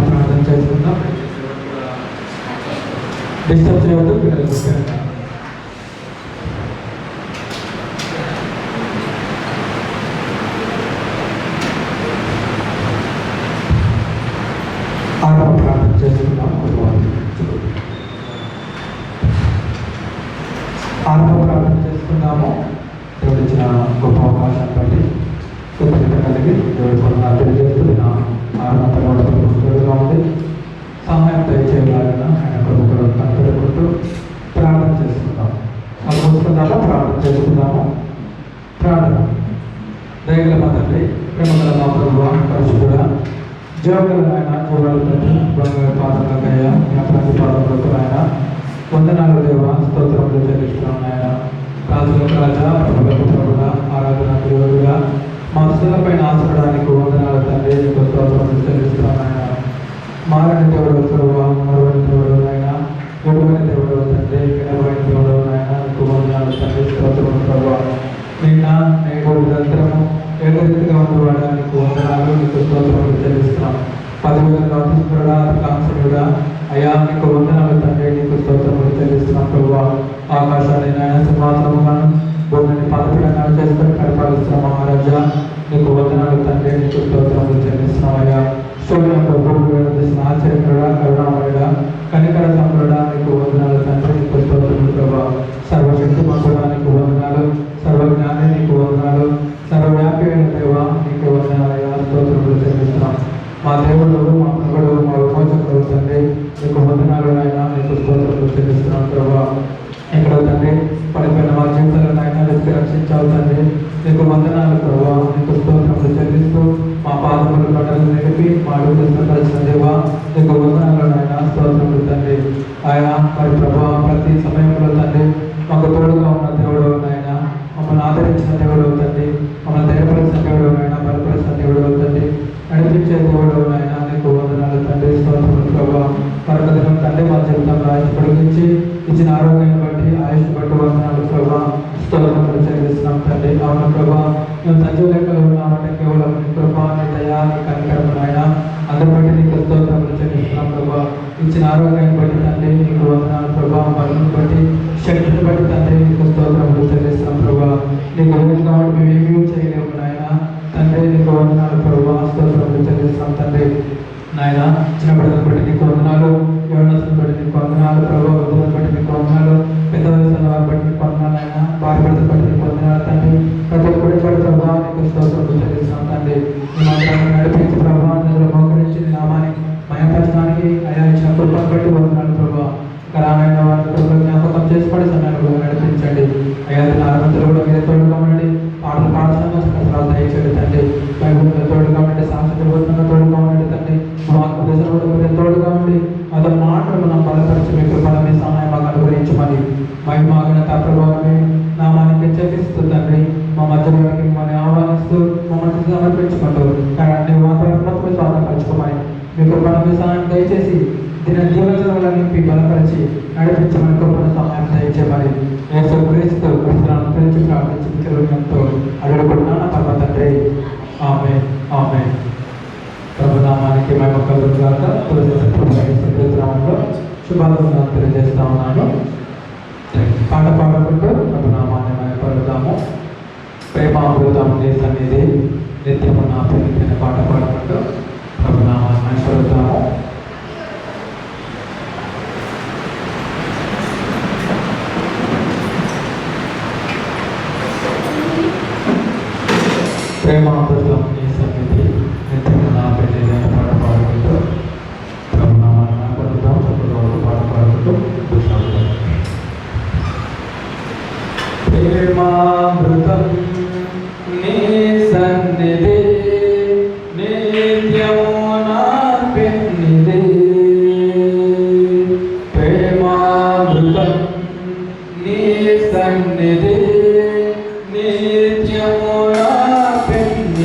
ప్రార్థన చేసుకుందాం. డిస్టర్బ్ చేయవద్దు పిల్లలు ముఖ్యంగా. ప్రార్థన చేసుకుందాం. ప్రార్థన చేసుకుందాము. దేవుడు ఇచ్చిన గొప్ప అవకాశాన్ని బట్టి కృతజ్ఞత కలిగి దేవుడి కొరకు తెలియజేస్తున్నా. తోడుగా ఉంది, సహాయం దయచేయాలని ఆయన ప్రభుత్వం కనపడుకుంటూ ప్రార్థన చేసుకుందాం. చూసుకుందామా? ప్రార్థన చేసుకుందాము. ప్రార్థన. దయగల మా తండ్రి, ప్రేమగల మా ప్రభువా, పరిశుద్ధుడా, జీవగల ఆయన జీవాలు తండ్రి, బంగారు పాదములకయ్యా, ప్రతి పాదములకు ఆయన వందనాలు దేవ, స్తోత్రములు చెల్లిస్తున్నాం ఆయన. రాజులకు రాజా, ప్రభులకు ప్రభుగా, ఆరాధన దేవుడుగా మా స్థులపైన ఆశపడడానికి వందనాలు తండ్రి, నీకు స్తోత్రములు చెల్లిస్తున్నాం ఆయన. మారని దేవుడు ప్రభువా, మరువని దేవుడు ఆయన, ఎడువని దేవుడు తండ్రి, వినబడిన దేవుడు ఆయన, నీకు వందనాలు తండ్రి, స్తోత్రములు ప్రభువా. నిన్న నేడు నిరంతరము ఏకరీతిగా ఉండేవాడా, నీకు వందనాలు, నీకు స్తోత్రములు చెల్లిస్తున్నాం. 10,000 నోటీసుడా, కాంక్షణుడా అయ్యా, నీకు వందనాలు తండ్రి, నీకు స్తోత్రములు చెల్లిస్తున్నాం ప్రభువా. ఆకాశాన్ని నాయన సింహాసనముగాను, భూమిని పాదపీఠంగా చేసుకొని పరిపాలిస్తున్నాం మహారాజా, నీకు వందనాలు తండ్రి, నీకు స్తోత్రములు చెల్లిస్తున్నాం అయ్యా. సూర్యం ప్రభువుగా చేసిన ఆశ్చర్యకరుడా, కరుణామయుడా, కనికర సంపరుడా, నీకు వందనాలు తండ్రి, నీకు స్తోత్రములు ప్రభువా. సర్వశక్తిమంతుడా, నీకు వందనాలు, సర్వజ్ఞాని నీకు వందనాలు, సర్వవ్యాపి అయిన దేవా, నీకు వందనాలయ్యా, స్తోత్రములు చెల్లిస్తున్నాం. మా దేవుడు, మా ప్రభుడు, మా విమోచకుడు తండ్రి, నీకు వందనాలు నాయన, నీకు స్తోత్రములు చెల్లిస్తున్నాం ప్రభువా. ఇక్కడ తండ్రి పడిపోయిన మా జీవితాలను ఆయన వెతికి రక్షించావు తండ్రి, నీకు వందనాలు ప్రభువా, నీకు స్తోత్రములు చెల్లిస్తూ మా పాదములు బట్టలు నిలిపి మా అడుగులు స్థిరపరిచిన దేవా, నీకు వందనాలు నాయన, స్తోత్రములు తండ్రి. ఆయన మరి ప్రభువా, ప్రతి సమయంలో తండ్రి మాకు తోడుగా ఉన్న దేవుడు నాయన, మమ్మల్ని ఆదరించిన దేవుడు తండ్రి, మమ్మల్ని ధైర్యపరిచిన దేవుడు నాయన, బలపరిచిన దేవుడు తండ్రి, నడిపించే దేవుడు నాయన, నీకు వందనాలు తండ్రి, స్తోత్రములు ప్రభువా. మరొక దినం తండ్రి మా జీవితంలో ఆయుష్ పొడిగించి ఇచ్చిన ఆరోగ్యాన్ని బట్టి ఆయుష్ బట్టి వందనాలు ప్రభువా, స్తోత్రములు చెల్లిస్తున్నాం తండ్రి. అవును ప్రభువా, మేము సజీవ లెక్కలు ఉన్నామంటే కేవలం నీ కృప, నీ దయా, నీ కనికరము నాయన, అందరి బట్టి నీకు స్తోత్రములు చెల్లిస్తున్నాం ప్రభువా. ఇచ్చిన ఆరోగ్యాన్ని బట్టి తండ్రి నీకు వందనాలు ప్రభువా. బలను బట్టి, శక్తిని బట్టి తండ్రి నీకు స్తోత్రములు చెల్లిస్తున్నాం ప్రభువా. నీకు లేదు కాబట్టి మేము ఏమీ చేయలేము నాయన తండ్రి, నీకు వందనాలు ప్రభువా, స్తోత్రములు చెల్లిస్తున్నాం తండ్రి. నాయన చిన్న బిడ్డలను బట్టి నీకు వందనాలు, యవనస్తులను బట్టి నీకు వందనాలు ప్రభువా, వృద్ధులను బట్టి నీకు వందనాలు, పెద్ద వయసున్న వారిని బట్టి నీకు వందనాలు ఆయన, భార్య బిడ్డలను బట్టి నీకు వందనాలు తండ్రి. ప్రతి ఒక్కరి బట్టి ప్రభువా నీకు స్తోత్రములు చెల్లిస్తున్నాం తండ్రి. ఈ మాత్రాన్ని నడిపించి ప్రభువా, అందులో మోకరించి నీ నామాన్ని మయపరచడానికి అయా ఇచ్చిన కృపను బట్టి వందనాలు ప్రభువా. రామైన వారిని ప్రభుత్వ జ్ఞాపకం చేసి పడి సమయాన్ని నడిపించండి అయ్యా. ఆరంభంలో కూడా మీరు తోడుగా ఉండండి, పాటలు పాడుతున్నా సకరాలు దయచేయండి తండ్రి. బైబుల్లో తోడుగా ఉండండి, సాంస్కృతికంగా తోడుగా ఉండండి తండ్రి. వాక్య దశలో కూడా మీరు తోడుగా ఉండి అదే మాటలు మనం బలపరిచి మీ కృపణ మీ సహాయం మాకు అనుగ్రహించమని మహిమాగనత ప్రభావమే నామానికి చేపిస్తూ తండ్రి మా మధ్యలోకి మిమ్మల్ని ఆహ్వానిస్తూ మమ్మల్ని సమర్పించుకుంటూ అన్ని వాతావరణం మీ స్వాతంపరచుకోమని మీ కృపణ మీ సహాయం దయచేసి దీని జీవనశైలిని నింపి బలపరిచి నడిపించమని కృపణ సహాయం దయచేయమని యేసు క్రీస్తు కృష్ణాలను పిలిచి ప్రార్థించి కిరుణంతో అడుగుకుంటున్నాను పరమ తండ్రి. ఆమేన్ ఆమేన్. ప్రభునామానికి మహిమ కలుగును గాక. తులసినామంలో శుభాకాంక్షలు తెలియజేస్తా ఉన్నాను. పాట పాడుకుంటూ ప్రభునామాన్ని మహిమపరుద్దాము. ప్రేమామృతం నీ సన్నిధి నిత్యము నా ప్రీతి పాట పాడుకుంటూ ప్రభునామాన్ని మహిమపరుద్దాము. ప్రేమామృతం నీ సన్నిధి నిత్యము నా ప్రీతి పాట పాడుకుంటూ ప్రభునామాన్ని మహిమపరుద్దాం. చక్కగా పాట పాడుకుంటూ ప్రేమామృతం నీ సన్నిధి నిత్యము నా పెన్నిధి. ప్రేమామృతం నీ సన్నిధి నిత్యము నా పెన్నిధి.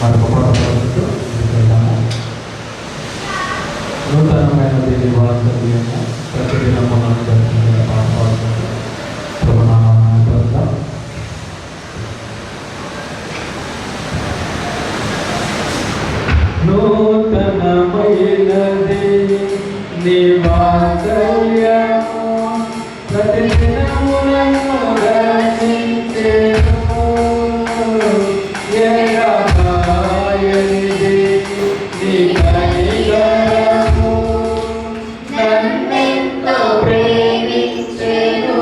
మరొక పాడుతూ వెళ్తాము. నూతనమైన దేని వాత్సల్యము ప్రతిదినము మనం దర్శించిన పాట పాడుకుంటూ ప్రభునామాన్ని పొందుతాం. నూతనమైనది నీ వాత్సల్యము ప్రతిదినము నన్ను దర్శించెను. ఎడబాయనిది నీ కనికరము నన్నెంతో ప్రేమించెను.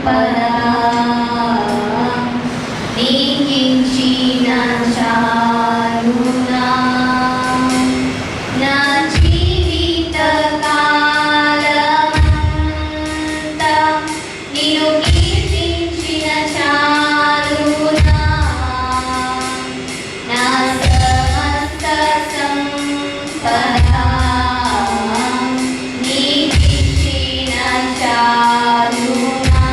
పరా నీకించిన చాలునా నా జీవిత కాలమంతా నిన్ను కీర్తించిన చాలునా నా సమస్త సంపద నీకిచ్చిన చాలునా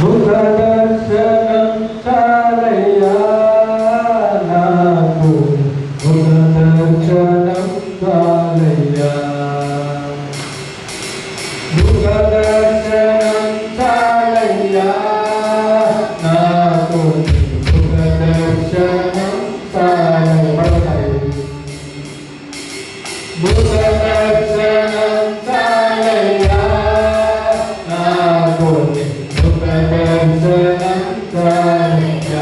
ముఖ దర్శనం చాలయ్యా నాకు ముఖ దర్శనం చాలయ్యా ముఖ దర్శనం చాలయ్యా నాకు ముఖ దర్శనం చాలయ్యా ముఖ దర్శనం చాలయ్యా నాకు ముఖ దర్శనం చాలయ్యా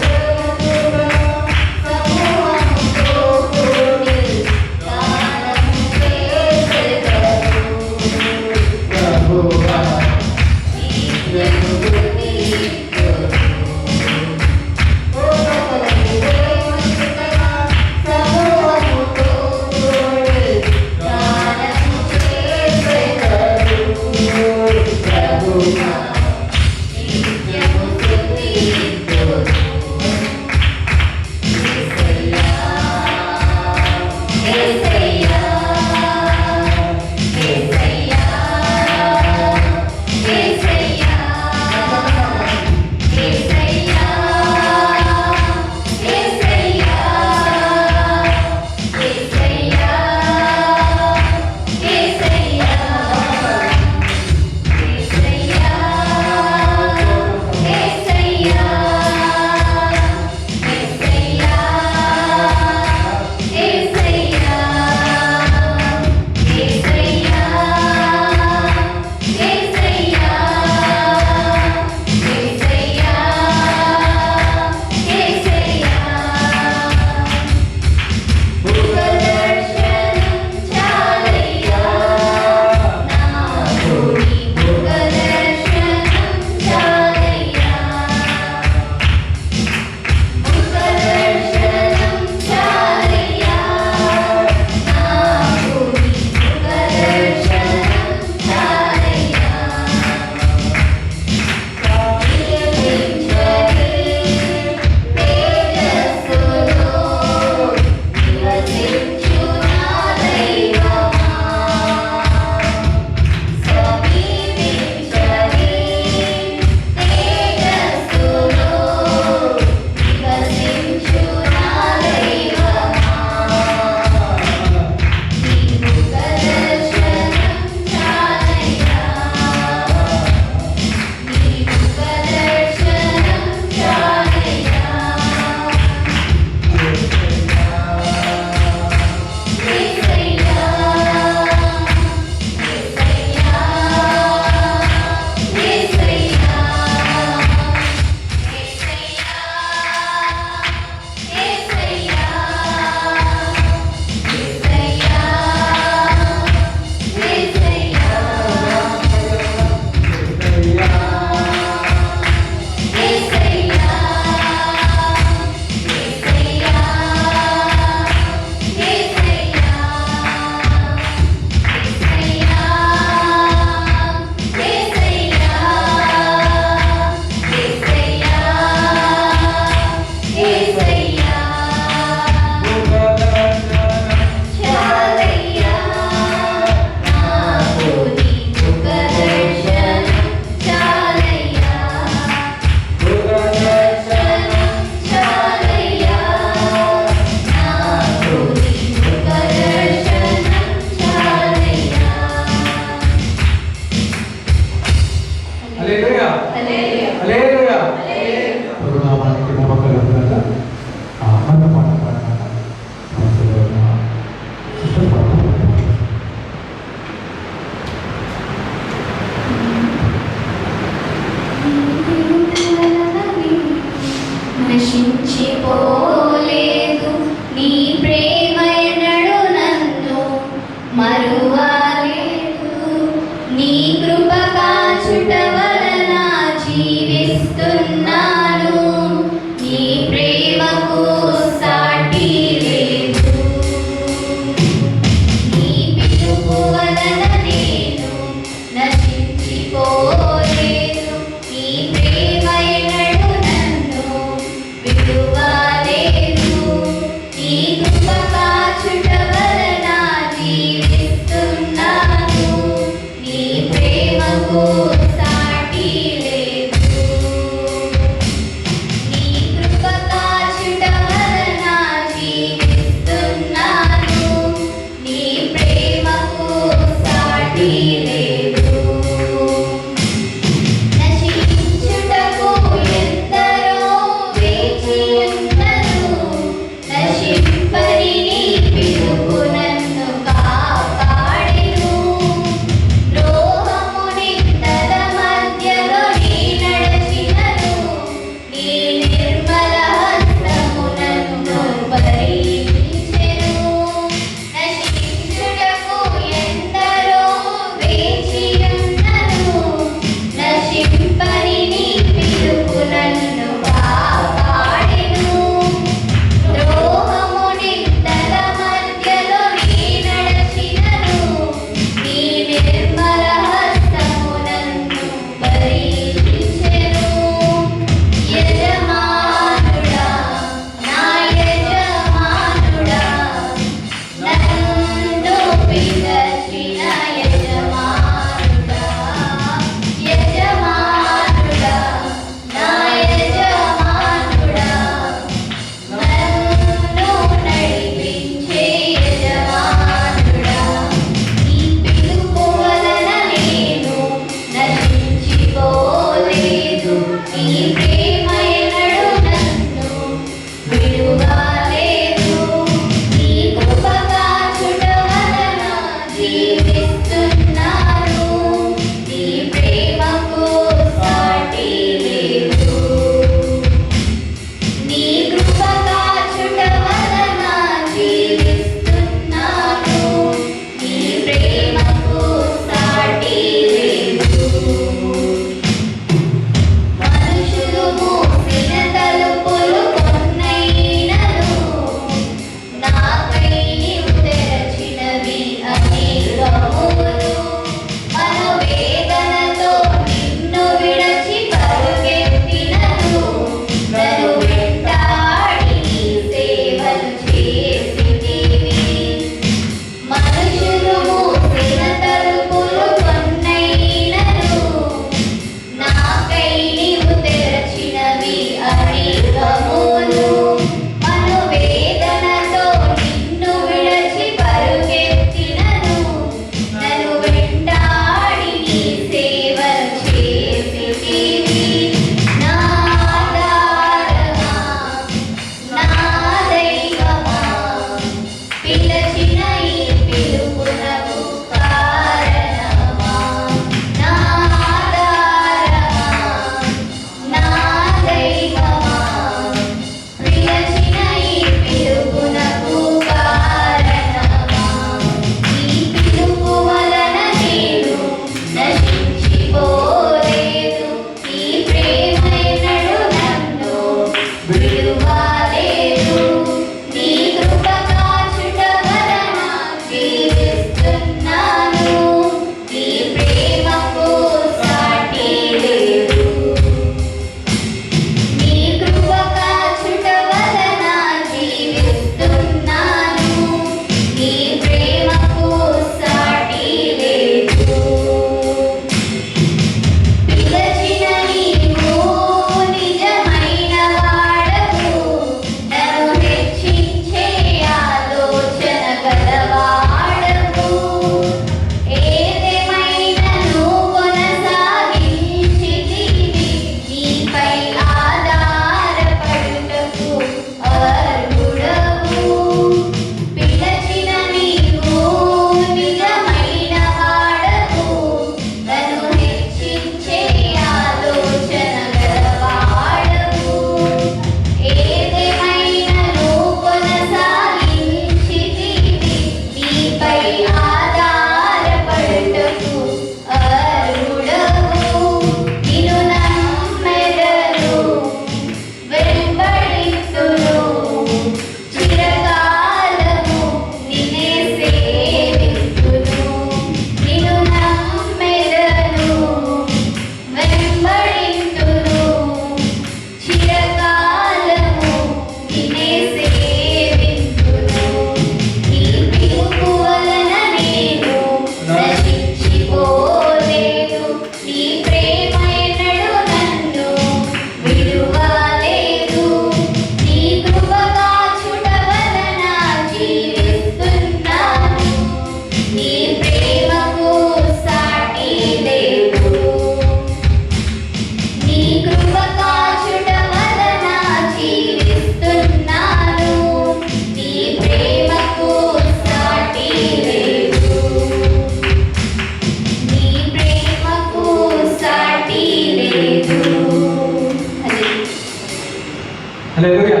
హల్లెలూయా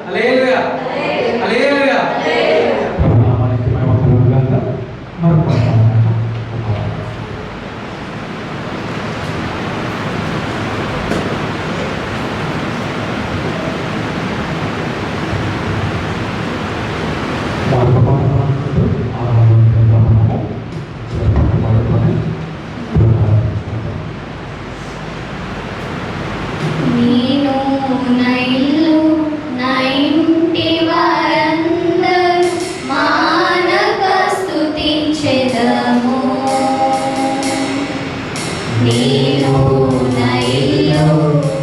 హల్లెలూయా హల్లెలూయా. ప్రభు నామానికి మహిమ కలుగును గాక. మరొక నేను నా ఇల్లు నా ఇంటి వారందరూ మానక స్తుతించెదము. నేను నా ఇల్లు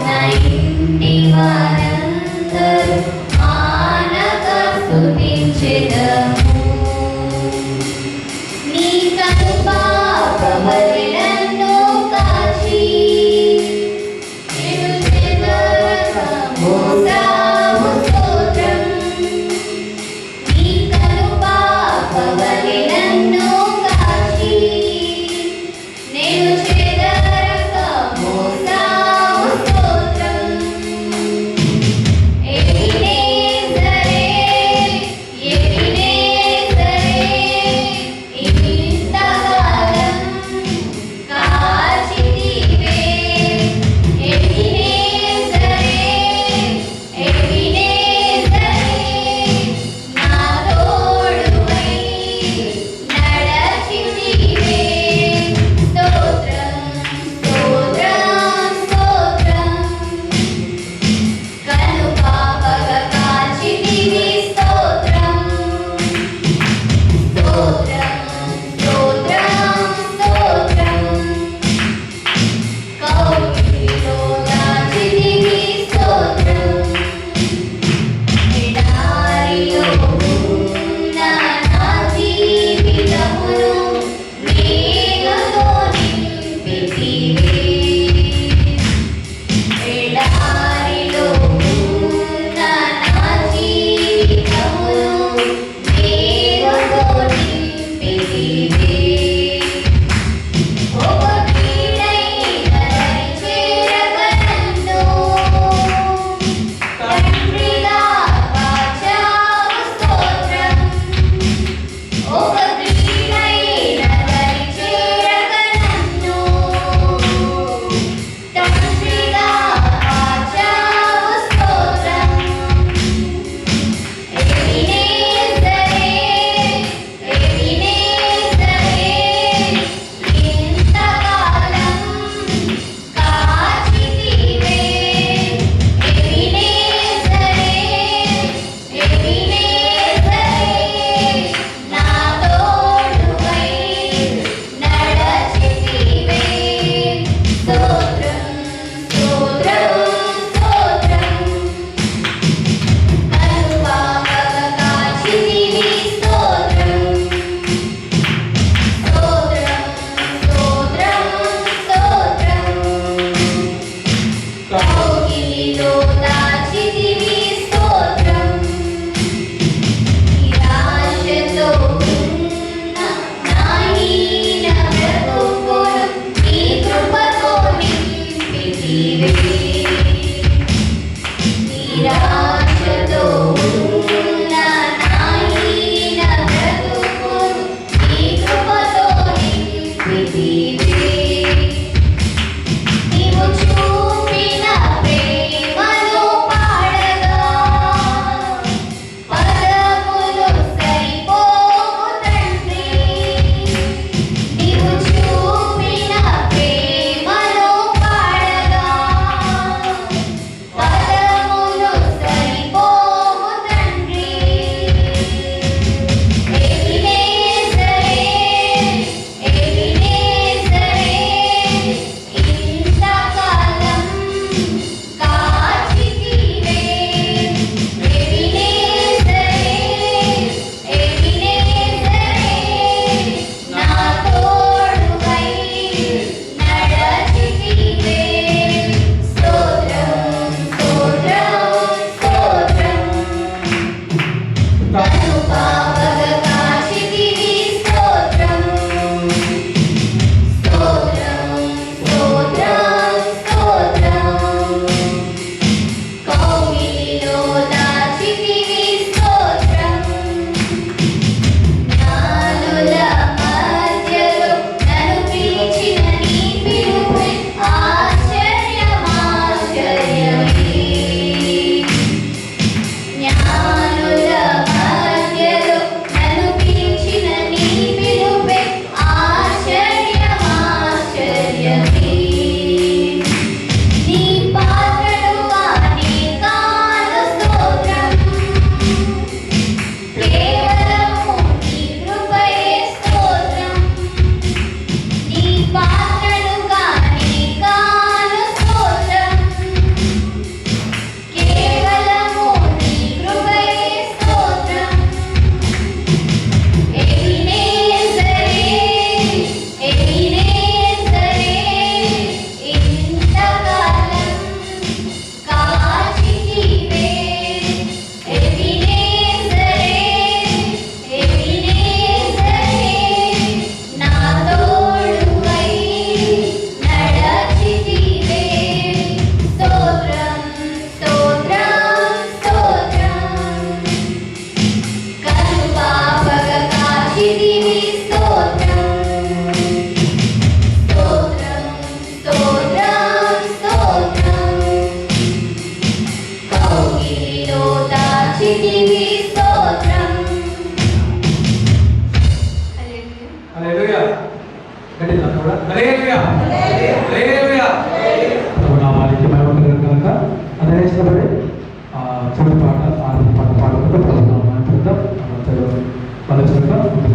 నా ఇంటి వారందరూ మానక స్తుతించెదము. నీ కృపావలి నన్ను కాచి మోసావు స్తోత్రం. నీ కృపావలి నన్ను కాచి నేను చెదరక మోసావు స్తోత్రం. ఎబినేజరే ఎబినేజరే ఇంతకాలం కాచితివే. ఎబినేజరే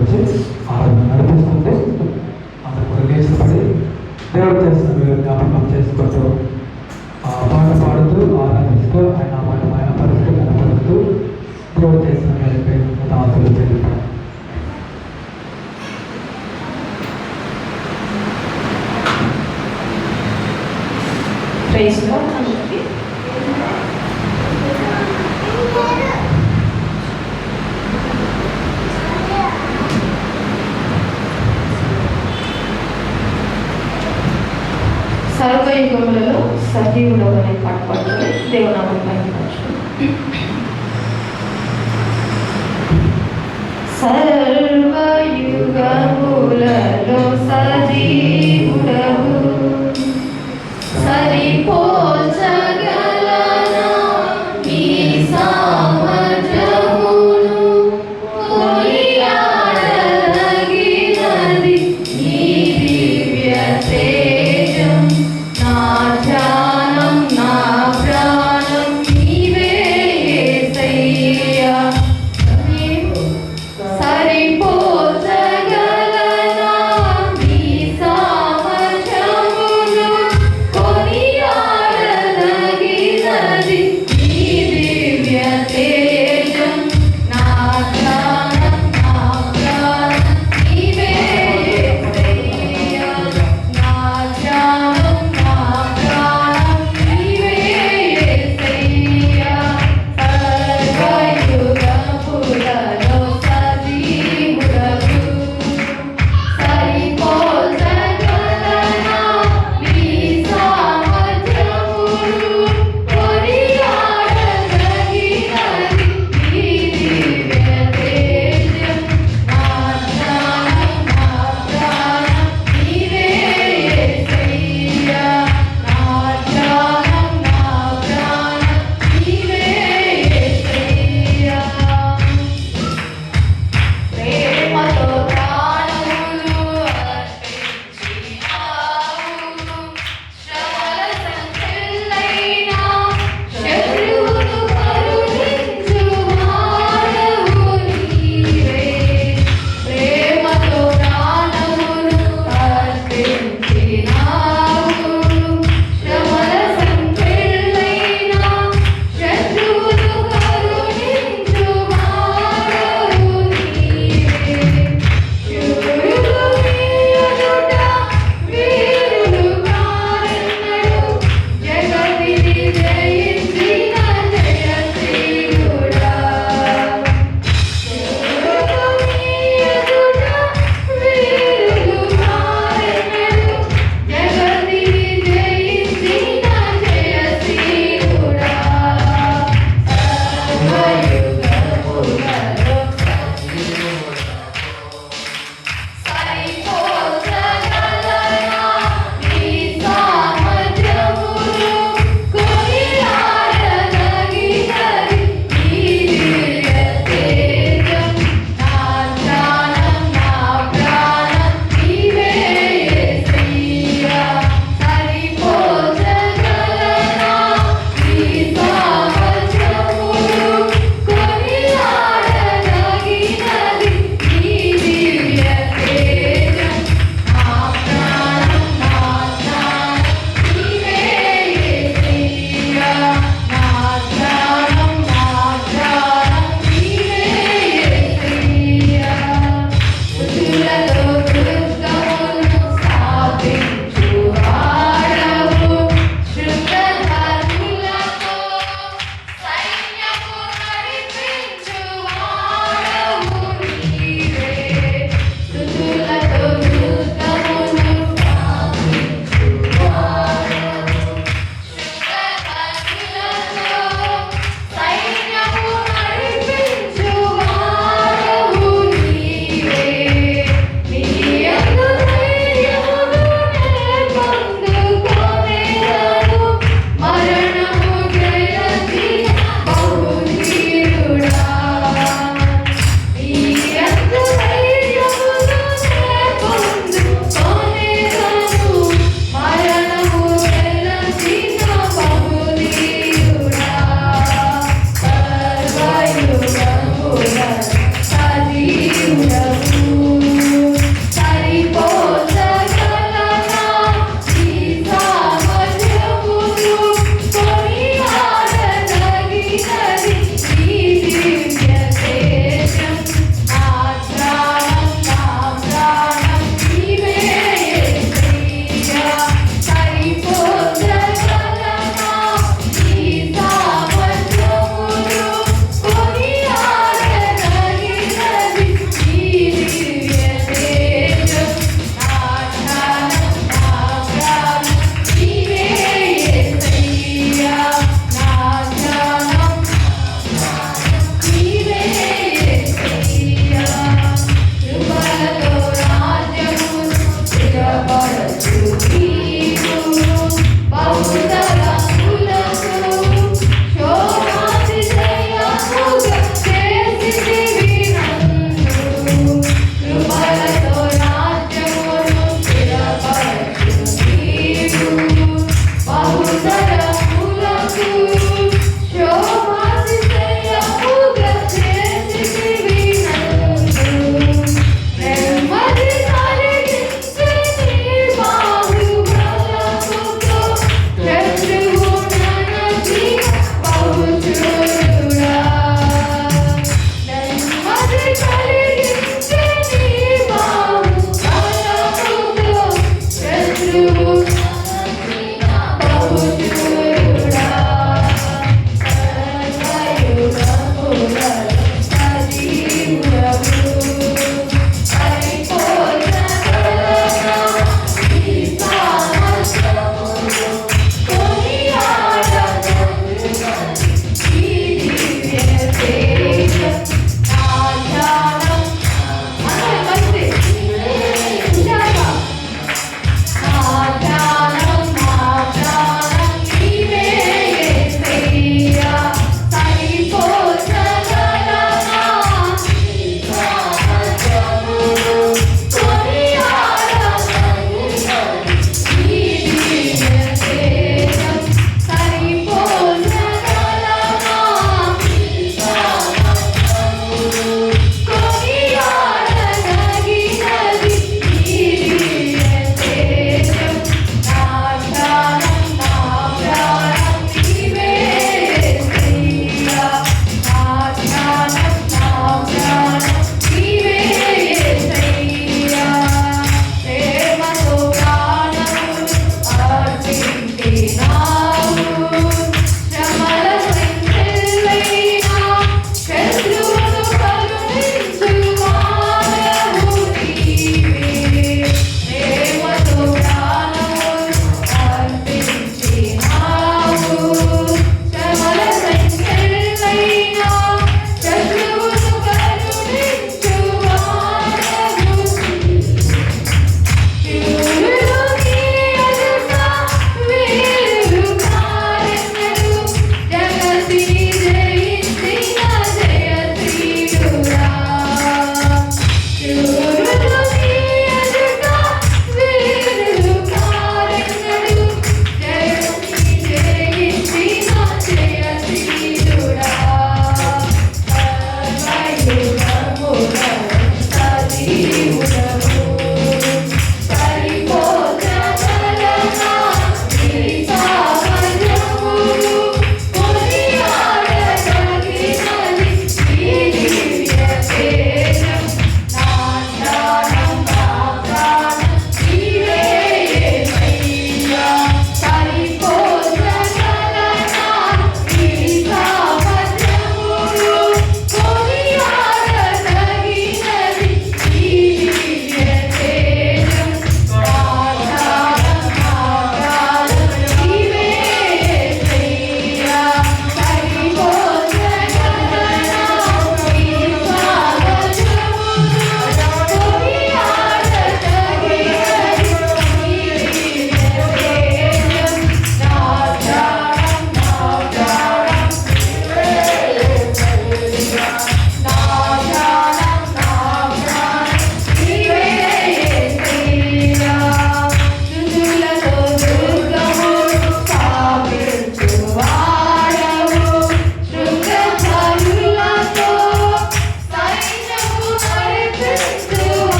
వచ్చి ఆరాధన నడిపిస్తుంది. అందరూ కూడా లేచిపడి దేవుడు చేసిన మీరు జ్ఞాపకం చేసుకుంటూ పాట పాడుతూ ఆరాధిస్తూ ఆయన మాట మయపరుస్తూ కనపడుతూ దేవుడు చేసిన మేరపై దాతలు తెలిపారు. ప్రైజ్ లార్డ్ అందరికీ. సర్వయుగములలో సజీవుడు అనే పాట పాడుకొని దేవునామం పైన సర్వయుగములలో సజీవుడవు సరిపోల్చగలనా నీ సామర్థ్యమును, కొనియాడదగినది నీ దివ్య తేజం. నా ధ్యానం నా ప్రాణం నీవే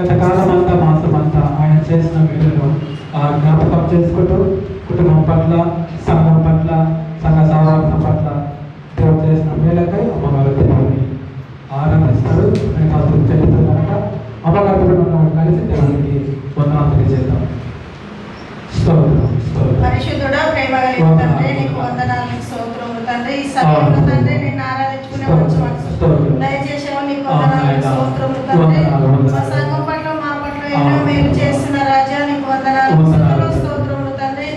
గత కాలం అంతా మాసం అంతా ఆయన చేసిన మేలును జ్ఞాపకం చేసుకుంటూ కుటుంబం పట్ల, సంఘం పట్ల, సంఘ సాధారణ పట్ల దేవుడు చేసిన మేలకై అమ్మగారు దేవుడిని ఆరాధిస్తారు. నేను అసలు చెల్లిస్తాను కనుక అమ్మగారు కుటుంబంలో కలిసి దేవునికి వందనాలు తెలియజేద్దాం. స్తోత్రం స్తోత్రం. పరిశుద్ధుడా, ప్రేమ కలిగిన తండ్రి, నీకు వందనాలు, నీకు స్తోత్రములు తండ్రి. ఈ సమయంలో తండ్రి నిన్ను ఆరాధించుకునే మంచి మనసు దయచేసావు, నీకు వందనాలు, నీకు స్తోత్రములు తండ్రి. మా సంఘం పట్ల, మా పట్ల ఎన్నో మేలు చేస్తున్న రాజా, నీకు వందనాలు, స్తోత్రములు తండ్రి.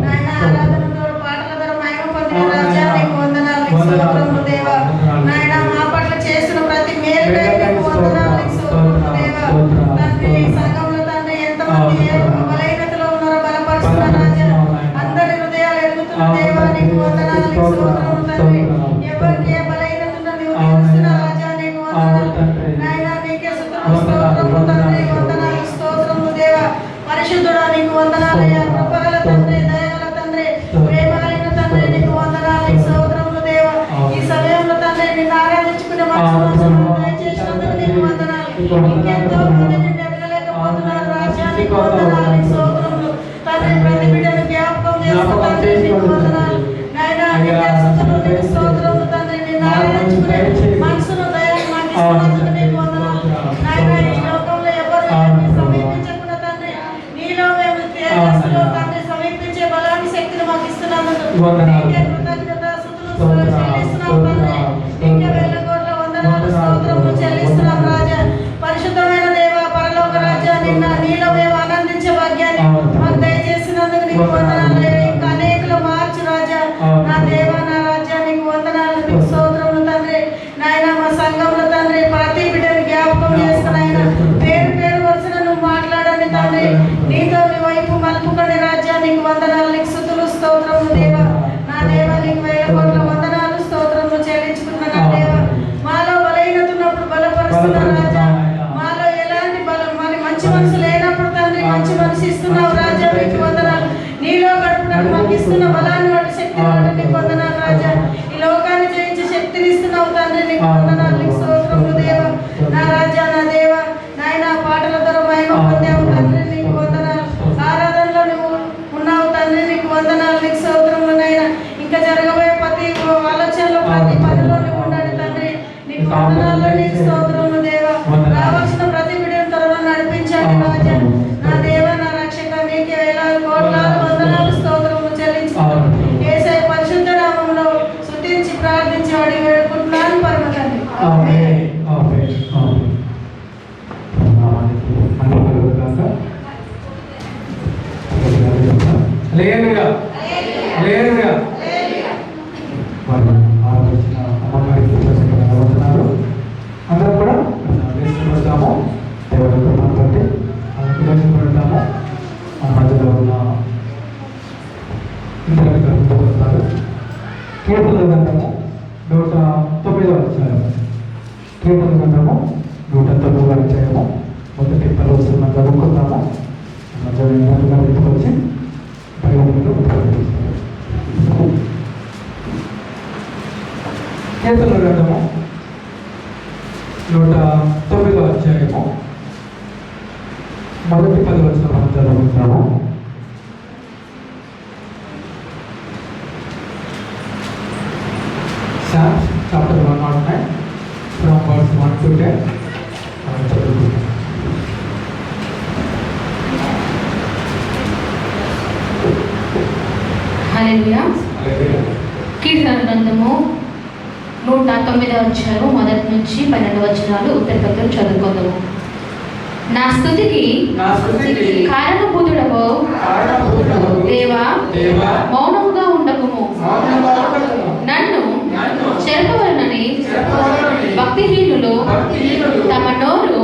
నాయన ఆరాధనతో పాటల ద్వారా మహిమ పొందిన రాజా, నీకు వందనాలు, నీకు స్తోత్రములు దేవా. నాయన మా పట్ల చేసిన ప్రతి మేలుకై నీకు వందనాలు, నీకు స్తోత్రములు దేవా. తండ్రి ఈ సంఘంలో తండ్రి ఎంతమంది బలహీనతలో ఉన్నారో బలపరుస్తున్న రాజా, అందరి హృదయాలు ఎరుగుతున్న దేవా, నీకు వందనాలు, నీకు స్తోత్రములు తండ్రి. ఎవరికి ఏ బలహీనత ఉందో నీవు తెలుస్తున్న రాజా, నీకు వందనాలు. నాయన నీకే స్తోత్రములు తండ్రి, వందనాలు, స్తోత్రములు దేవా. పరిశుద్ధుడా, నీకు వందనాలయ్యా. కృపగల తండ్రి, దయగల తండ్రి, ప్రేమ కలిగిన తండ్రి, నీకు వందనాలు, నీకు స్తోత్రములు దేవా. ఈ సమయంలో తండ్రి నిన్ను ఆరాధించుకునే మనసు దయచేసినందుకు నీకు వందనాలు. ఇంకెంతో మంది నిన్ను ఎరగలేకపోతున్నారు రాజా, నీకు వందనాలు, నీకు స్తోత్రములు తండ్రి. ప్రతి బిడ్డను జ్ఞాపకం చేస్తూ తండ్రి, నీకు వందనాలు. నాయనా నీకే స్తుతులు, నీకు స్తోత్రములు తండ్రి. నిన్ను ఆరాధించుకునే మనసును దయని మాకు ఇస్తున్నందుకు నీకు వందనాలు. నాయనా ఈ లోకంలో ఎవరు ఎవరిని సమీపించకుండా తండ్రి, నీలో మేము తేజస్సులో తండ్రి సమీపించే బలాన్ని, శక్తిని మాకు ఇస్తున్నందుకు నీకే కృతజ్ఞత స్తుతులు చెల్లిస్తున్నాం తండ్రి. నీకే వేల కోట్ల వందనాలు, స్తోత్రములు చెల్లిస్తున్నాం రాజా. పరిశుద్ధమైన దేవ, పరలోక రాజా, నీలో మేము ఆనందించే భాగ్యాన్ని మాకు దయచేసినందుకు నీకు వందనాలు. ఇంకా అనేకులు మార్చు రాజా, నా దేవ, నా రాజా, నీకు వందనాలు, నీకు స్తోత్రములు తండ్రి. నాయన మా సంఘంలో తండ్రి ప్రతి బిడ్డని జ్ఞాపకం చేసుకుని ఆయన పేరు పేరు వరుసన నువ్వు మాట్లాడండి తండ్రి. నీతో నీ వైపు మలుపుకొని రాజా, నీకు వందనాలు, నీకు స్తుతులు, స్తోత్రములు దేవ. నా దేవ, నీకు వేల కోట్ల వందనాలు, స్తోత్రములు చెల్లించుకున్న నా దేవ. మాలో బలహీనత ఉన్నప్పుడు బలపరుస్తున్న రాజా, మాలో ఎలాంటి బలం మరి మంచి మనసు లేనప్పుడు తండ్రి మంచి మనసు ఇస్తున్నావు రాజా, నీకు వందనాలు. నీలో గడుపుటకు మాకు ఇస్తున్న బలాన్ని బట్టి, శక్తిని బట్టి నీకు వందనాలు రాజా. ఈ లోకాన్ని జయించే శక్తిని ఇస్తున్నావు తండ్రి, నీకు వందనాలు, నీకు స్తోత్రములు దేవ. నా రాజా, నా దేవ, నాయన పాటల ద్వారా మహిమ పొందావు తండ్రి, నీకు వందనాలు. ఆరాధనలో నువ్వు ఉన్నావు తండ్రి, నీకు వందనాలు, నీకు స్తోత్రములు. నాయన ఇంకా జరగబోయే ప్రతి ఆలోచనలో, ప్రతి పనిలో నువ్వు ఉండండి తండ్రి, నీకు వందనాలు, నీకు స్తోత్రములు దేవ. రావాల్సిన ప్రతి బిడ్డను త్వరలో నడిపించండి రాజా, నా దేవ, నా రక్షక. నీకే వేలాది కోట్లాది వందనాలు, స్తోత్రములు చెల్లించుకుంటాం. యేసయ్య పరిశుద్ధ నామములో స్తుతించి ప్రార్థించి అడిగి వేడుకుంటున్నాను పరమ తండ్రి. ఆమేన్, ఆమేన్, ఆమేన్. నామానికి మహిమ కలుగుగాక. హల్లెలూయా, హల్లెలూయా. మరి ఆరాధించిన అమ్మగారికి ప్రత్యేకమైన వందనాలు. అందరం కూడా వేసుకుని దేవుడి కృపను వేసుకుంటాము. మన మధ్యలో ఉన్న ఇంటర్ వస్తారు. కీర్తన గ్రంథము 109వ అధ్యాయం. కీర్తన గ్రంథము 109వ అధ్యాయము మొదటి 10 వచనం చదువుకుందాము. మధ్యలో ఇంటర్ ఎత్తుకొచ్చి బైబిల్లో ప్రకటిస్తారు. కీర్తన గ్రంథము 109వ అధ్యాయము మొదటి 10 వచనం చదువుకుందాము. Psalms chapter 109 from verse 1 to 10. చదువుకుందాం. హల్లెలూయా. కీర్తన గ్రంథము 109వ అధ్యాయం మొదటి నుంచి 12 వచనాలు ఉత్తరపత్రం చదువుకుందాము. నా స్తుతికి కారణభూతుడవు దేవా, మౌనముగా ఉండకుము. నన్ను చెరపవలనని భక్తిహీనులు తమ నోరు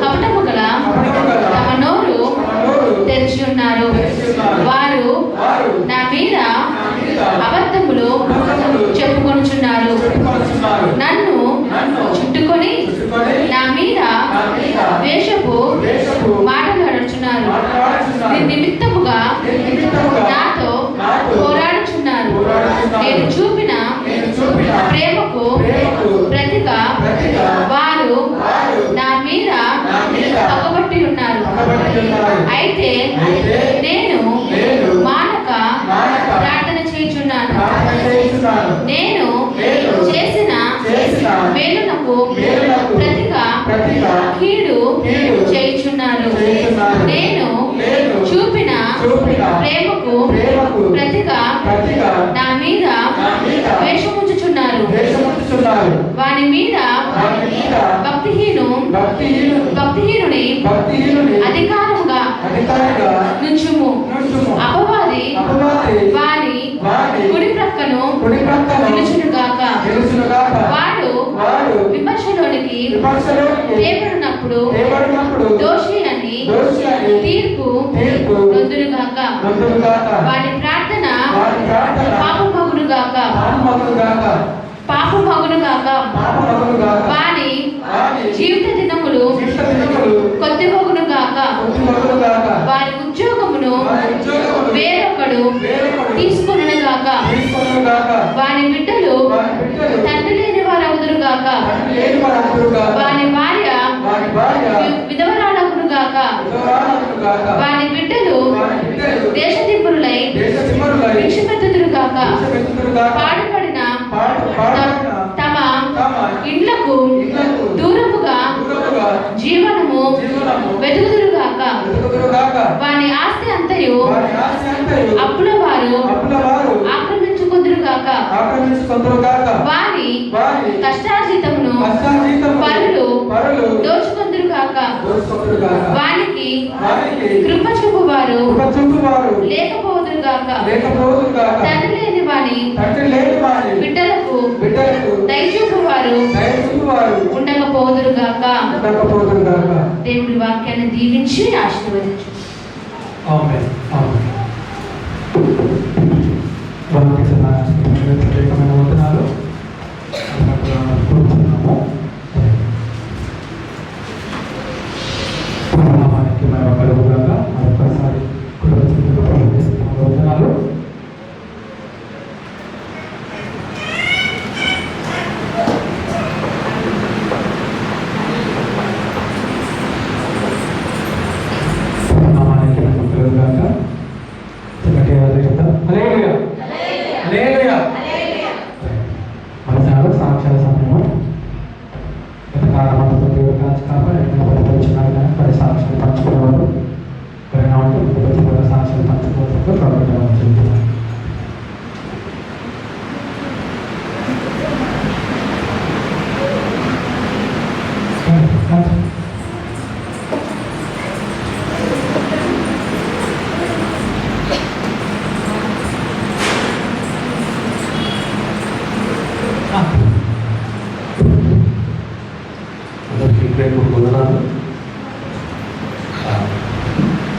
కపటము గల తమ నోరు తెరిచి ఉన్నారు. వారు నా మీద అబద్ధములు చెప్పుకొనుచున్నారు. నన్ను చుట్టుకొని నా మీద వేషపు మాటలాడుచున్నారు. నిమిత్తముగా నాతో పోరాడుచున్నారు. నేను చూపిన ప్రేమకు ప్రతిగా వారు నా మీద ప్రేమకు ప్రతిగా నా మీద ద్వేషముంచుచున్నారు. వాని మీద భక్తిహీనుని అధికారముగా నుంచుము. అపవాది వాని కుడి ప్రక్కను నిలుచునుగాక. వాడు విమర్శలోనికి తేబడినప్పుడు దోషి అని తీర్పు నొందునుగాక. వాని ప్రార్థన పాపమగునుగాక. వాని జీవిత దినములు కొద్దిమగునుగాక. వారి ఉద్యోగమును వేరొకడు తీసుకొనుగాక. వాని బిడ్డలు తండ్రి లేని వారు అవుదురుగాక. వాని భార్య విధవరాలగునుగాక. వాని బిడ్డలు దేశదిబ్బరులై భిక్షమెత్తుదురుగాక. పాడుపడిన తమ ఇండ్లకు దూరముగా జీవనము వెతుకుదురుగాక. వాని ఆస్తి అంతయు అప్పుల వారు ఆక్రమించుకుందురుగాక. వాని కష్టార్జితమును పరులు దోచుకుందురుగాక. వానికి కృప చూపువారు లేకపోదురుగాక. తండ్రి లేని వాని బిడ్డలకు దయచూపువారు ఉండకపోదురుగాక. దేవుడి వాక్యాన్ని దీవించి ఆశీర్వదించు. ఆమేన్. ఆమేన్. ప్రత్యేకమైన వందనాలు కూర్చున్నాము. నామానికి మేము కలుగుగా మరొకసారి వందనాలు. నామానికి మేము కలుగుగా చక్కటి హల్లెలూయా హల్లెలూయా. మధ్యాహ్నం సాక్షాల సమయం ఎంతకాలం దేవుడు కాచి కాబట్టి వచ్చిన పది సాక్షులు పంచుకునేవారు పరిణామం సాక్షులు పంచుకోవడంతో ప్రభుత్వం చెబుతున్నారు. అందరికీ ప్రేమ వందనాలు.